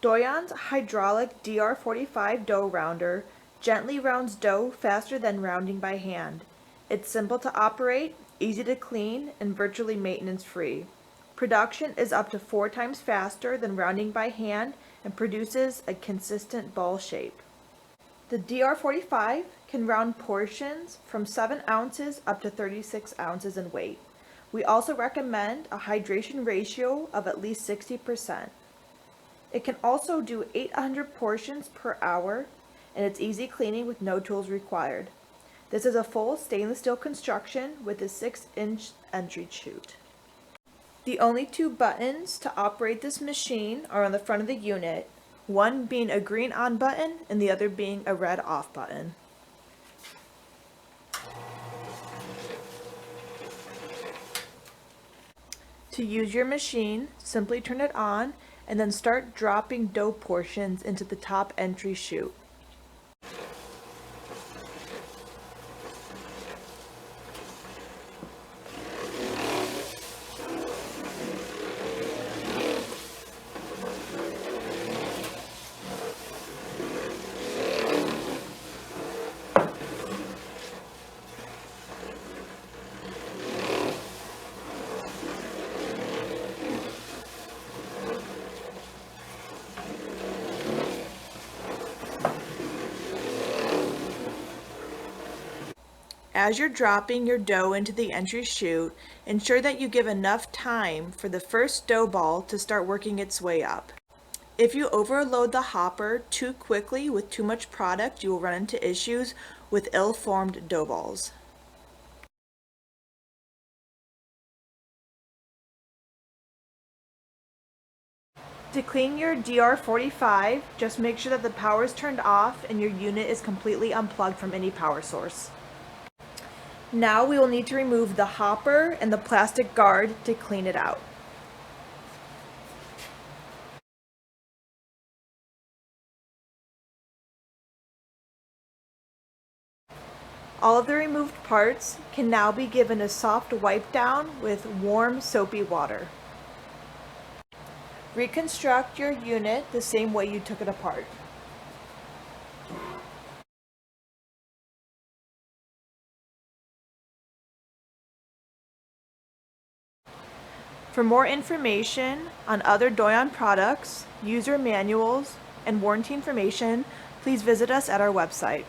Doyon's hydraulic DR45 dough rounder gently rounds dough faster than rounding by hand. It's simple to operate, easy to clean, and virtually maintenance-free. Production is up to 4 times faster than rounding by hand and produces a consistent ball shape. The DR45 can round portions from 7 ounces up to 36 ounces in weight. We also recommend a hydration ratio of at least 60%. It can also do 800 portions per hour, and it's easy cleaning with no tools required. This is a full stainless steel construction with a 6-inch entry chute. The only 2 buttons to operate this machine are on the front of the unit, one being a green on button and the other being a red off button. To use your machine, simply turn it on and then start dropping dough portions into the top entry chute. As you're dropping your dough into the entry chute, ensure that you give enough time for the first dough ball to start working its way up. If you overload the hopper too quickly with too much product, you will run into issues with ill-formed dough balls. To clean your DR45, just make sure that the power is turned off and your unit is completely unplugged from any power source. Now we will need to remove the hopper and the plastic guard to clean it out. All of the removed parts can now be given a soft wipe down with warm soapy water. Reconstruct your unit the same way you took it apart. For more information on other Doyon products, user manuals, and warranty information, please visit us at our website.